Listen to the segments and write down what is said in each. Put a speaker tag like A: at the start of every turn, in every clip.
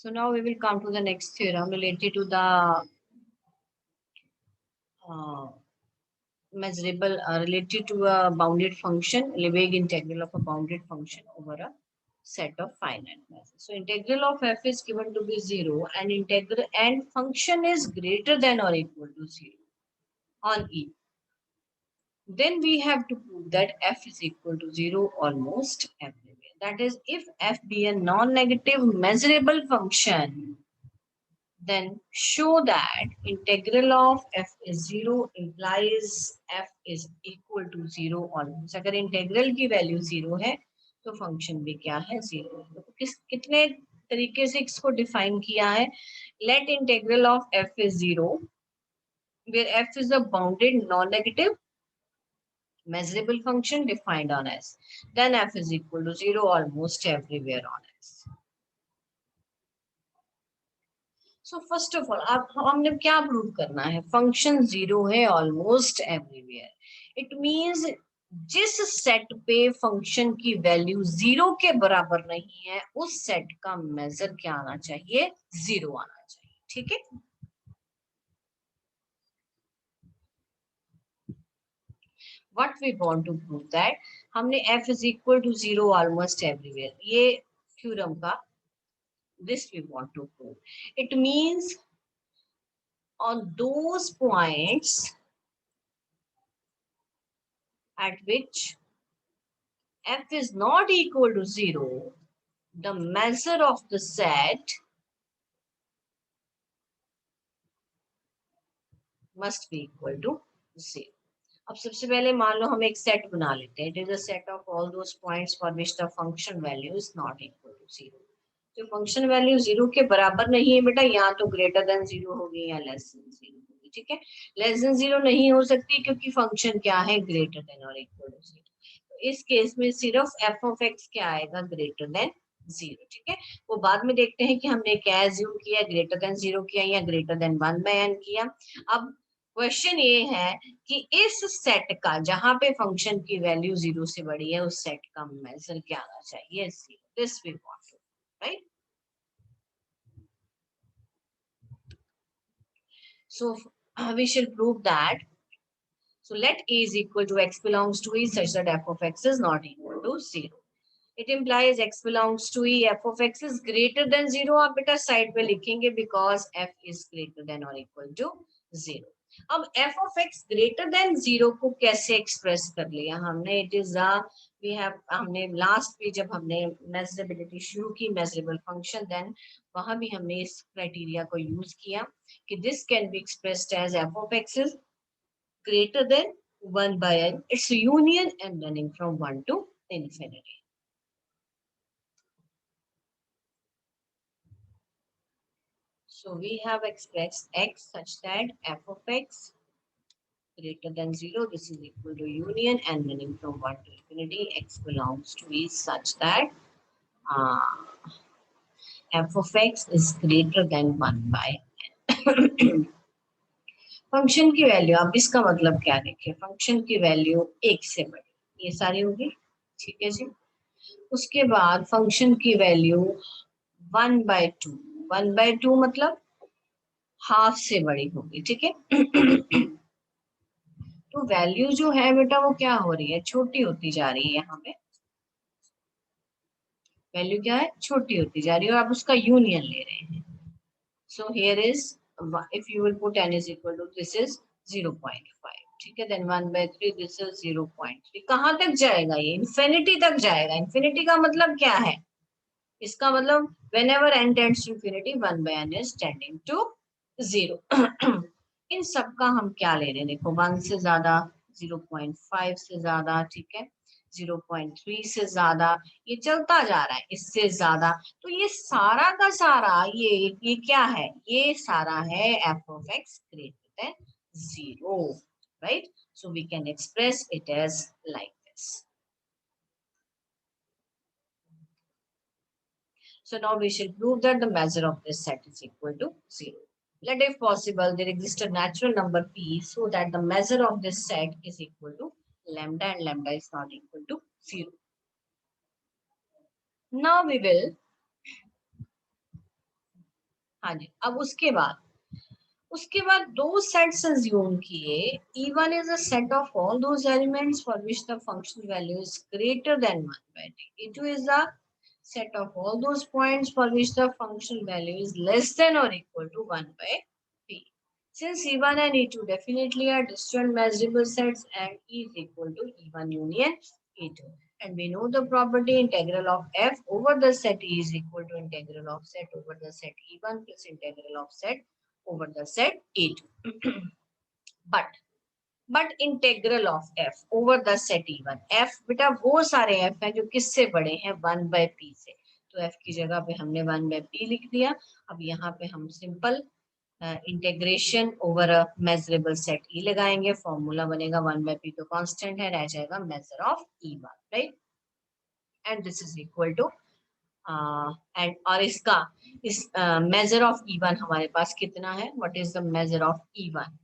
A: So now we will come to the next theorem related to the uh, measurable related to a bounded function, Lebesgue integral of a bounded function over a set of finite measures. So integral of f is given to be 0 and integral and function is greater than or equal to 0 on E. Then we have to prove that f is equal to 0 almost everywhere. That is, if f be a non-negative measurable function, then show that integral of f is 0 implies f is equal to 0 almost. अगर integral की value 0 है तो function भी क्या है 0. तो कितने तरीके से इसको डिफाइन किया है. Let integral of f is 0 where f is a bounded non-negative measurable function defined on S. Then f is equal to 0 almost everywhere on S. So first of all, अब हमने क्या प्रूव करना है. Function 0 है almost everywhere. It means जिस set पे function की value 0 के बराबर नहीं है उस सेट का मेजर क्या आना चाहिए, 0 आना चाहिए. ठीक है. What we want to prove that हमने f is equal to 0 almost everywhere ये थ्योरम का this we want to prove. It means on those points at which f is not equal to 0, the measure of the set must be equal to 0. अब सबसे पहले मान लो हम एक set बना लेते हैं. It is a set of all those points for which the function value is not equal to 0. जो फंक्शन वैल्यू 0 के बराबर नहीं है बेटा, या तो ग्रेटर देन 0 होगी या लेस देन 0 होगी. ठीक है. लेस देन 0 नहीं हो सकती क्योंकि फंक्शन क्या है, ग्रेटर देन और इक्वल टू 0. तो इस केस में सिर्फ f ऑफ x क्या आएगा, ग्रेटर देन 0. ठीक है. वो बाद में देखते हैं कि हमने क्या एज्यूम किया, ग्रेटर देन 0 किया या ग्रेटर देन 1/n किया. अब क्वेश्चन ये है कि इस सेट का जहां पे फंक्शन की वैल्यू 0 से बड़ी है उस सेट का मेजर क्या आना चाहिए, 0. This we want to, right. So we shall prove that. So let A is equal to x belongs to E such that f of x is not equal to 0. It implies x belongs to E, f of x is greater than 0. आप बेटा side पे लिखेंगे because f is greater than or equal to 0. अब f of x greater than 0 को कैसे express कर लिया हमने. इट इज वी हैव हमने लास्ट पे जब हमने मेजरेबिलिटी शुरू की, मेजरेबल फंक्शन, देन वहां भी हमने इस क्राइटेरिया को यूज किया कि this can be expressed as f of x is greater than 1/n, its union and running from 1 to infinity. So we have expressed x such that f of x greater than 0, this is equal to union and running from 1 to infinity, x belongs to E such that f of x is greater than 1/n. Function की value, अब इसका मतलब क्या देखें, function की value 1 से बड़ी, ये सारी होगी. ठीक है जी. उसके बाद फंक्शन की वैल्यू 1/2, 1/2 मतलब हाफ से बड़ी होगी. ठीक है. तो वैल्यू जो है बेटा वो क्या हो रही है, छोटी होती जा रही है. यहाँ पे वैल्यू क्या है, छोटी होती जा रही है और आप उसका यूनियन ले रहे हैं. So here is if you will put n is equal to this is 0.5. ठीक है. Then 1/3 this is 0.3. कहाँ तक जाएगा ये, इन्फिनिटी तक जाएगा. इन्फिनिटी का मतलब क्या है, इसका मतलब whenever n tends to infinity 1/n is tending to 0. इन सब का हम क्या ले रहे हैं, देखो 1 से ज्यादा, 0.5 से ज्यादा, ठीक है, 0.3 से ज्यादा, ये चलता जा रहा है इससे ज्यादा. तो ये सारा का सारा ये क्या है, ये सारा है f of x greater than 0, right? So we can express it as like this. So now we shall prove that the measure of this set is equal to 0. Let if possible there exist a natural number p so that the measure of this set is equal to lambda and lambda is not equal to 0. Now we will हाँ जी, अब उसके बाद दो sets assume किए. E1 is a set of all those elements for which the function value is greater than 1 by t. E2 is a set of all those points for which the function value is less than or equal to 1 by p. Since E1 and E2 definitely are disjoint measurable sets and E is equal to E1 union E2. And we know the property integral of f over the set E is equal to integral of set over the set E1 plus integral of set over the set E2. but integral of f over the set E1, f बेटा वो सारे f हैं जो किससे बड़े हैं 1 by p से. तो f की जगह पे हमने 1 by p लिख दिया. अब यहाँ पे हम simple integration over a measurable set E लगाएंगे. फॉर्मूला बनेगा 1 by p तो कांस्टेंट है, रह जाएगा measure of E1, right. And this is equal to and और इसका इस मेजर ऑफ E1 हमारे पास कितना है. What is the measure of E1?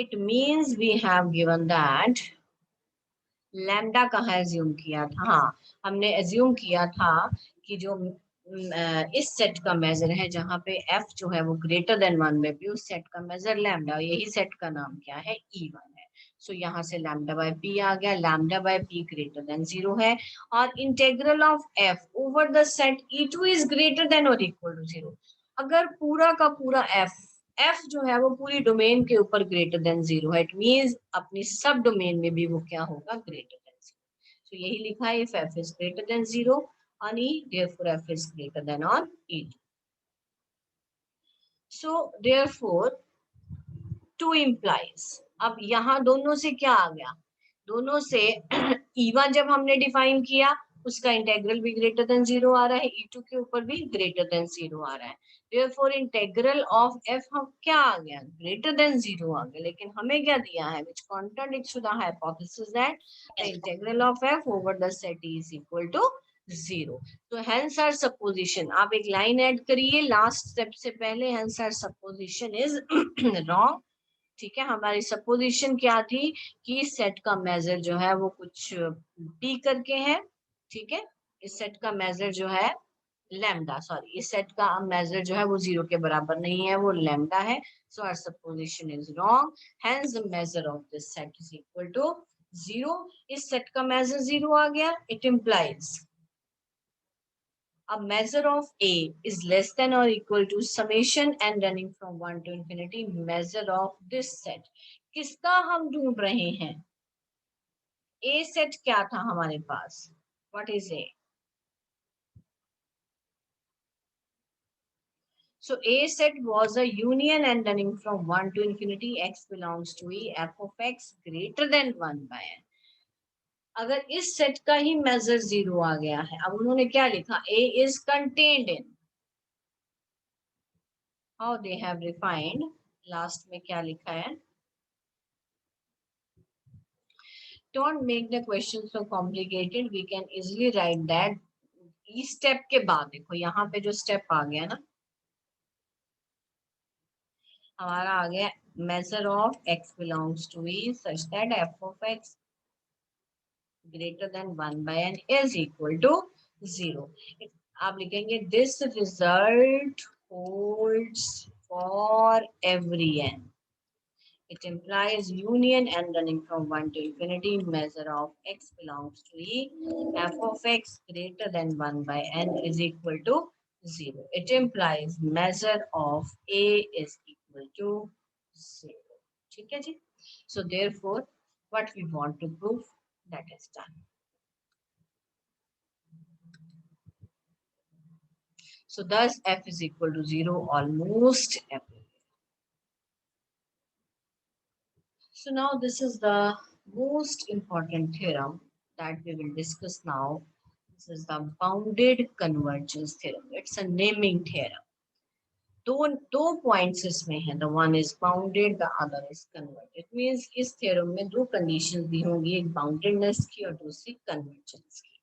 A: It means we have given that lambda कहाँ एज्यूम किया था. हाँ, हमने एज्यूम किया था कि जो इस सेट का मेजर है जहाँ पे f जो है वो ग्रेटर देन 1 बाई पी, उस सेट का मेजर लैम्डा, यही सेट का नाम क्या है E1 है. सो यहाँ से लैम्डा बाय पी आ गया. Lambda by P greater than 0 है और integral of f over the set E2 is greater than और इक्वल टू 0. अगर पूरा का पूरा f जो है वो पूरी डोमेन के ऊपर ग्रेटर देन 0 है, इट मींस अपनी सब डोमेन में भी वो क्या होगा, ग्रेटर देन 0. तो यही लिखा है if f is greater than 0 on E, therefore f is greater than on E2. So therefore 2 implies, अब यहाँ दोनों से क्या आ गया, दोनों से E1 जब हमने डिफाइन किया उसका इंटेग्रल भी ग्रेटर देन 0 आ रहा है, E2 के ऊपर भी ग्रेटर देन 0 आ रहा है. Therefore इंटेग्रल ऑफ f हम क्या आ गया, ग्रेटर देन 0 आ गया. लेकिन हमें क्या दिया है, which contradicts to the hypothesis that the integral of f over the set E is equal to 0. तो hence our supposition, आप एक लाइन ऐड करिए लास्ट स्टेप से पहले. hence our supposition is wrong. ठीक है, हमारी सपोजिशन क्या थी कि इस सेट का मेजर जो है वो कुछ p करके है. ठीक है, इस सेट का मेजर जो है लैम्डा, सॉरी इस सेट का मेजर जो है वो 0 के बराबर नहीं है, वो लैम्डा है. So our supposition is wrong. Hence the measure of this set is equal to 0. इस सेट का मेजर 0 आ गया. It implies a measure of A is less than or equal to summation n running from 1 to infinity measure of this set. किसका हम ढूंढ रहे हैं, A set क्या था हमारे पास, what is A? So A set was a union n running from 1 to infinity x belongs to E, f of x greater than 1 by n. अगर इस सेट का ही मेजर 0 आ गया है, अब उन्होंने क्या लिखा, A is contained in, how they have refined, last में क्या लिखा है, don't make the question so complicated, we can easily write that. इस स्टेप के बाद देखो यहाँ पे जो स्टेप आ गया ना, हमारा आ गया measure of x belongs to E such that f of x greater than 1 by n is equal to 0. आप लिखेंगे this result holds for every n. It implies union n running from 1 to infinity measure of x belongs to E, f of x greater than 1 by n is equal to 0. It implies measure of A is equal to 0. ठीक है जी. So therefore what we want to prove, that is done. So thus f is equal to 0 almost everywhere. So now this is the most important theorem that we will discuss now. This is the bounded convergence theorem. It's a naming theorem. दो points इसमें है, the one is bounded, the other is converged. It means इस theorem में दो conditions दी होंगी, एक boundedness की और दूसरी convergence की.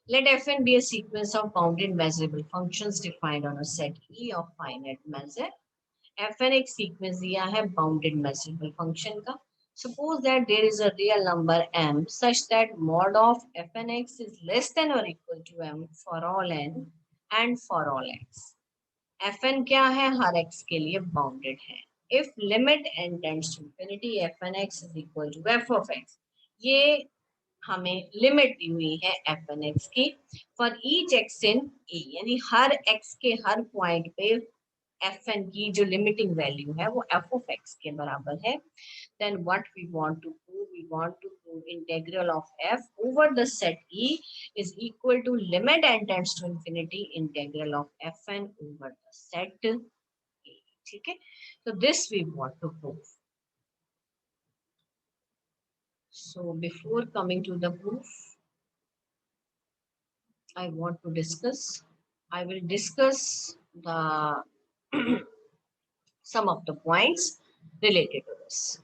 A: Let Fn be a sequence of bounded measurable functions defined on a set E of finite measure. Fn एक सीक्वेंस दिया है बाउंडेड मेजरेबल फंक्शन का. Suppose that there is a real number m such that mod of fnx is less than or equal to m for all n and for all x. fn क्या है, हर x के लिए bounded है. if limit n tends to infinity fnx is equal to f of x, ये हमें limit दी हुई है fnx की for each x in a, यानी हर x के हर पॉइंट पे fn की जो लिमिटिंग वैल्यू है वो f of x के बराबर है. then what we want to prove, we want to prove integral of f over the set E is equal to limit n tends to infinity integral of fn over the set E. ठीक है, so this we want to prove. So before coming to the proof, I want to discuss, I will discuss the some of the points related to this.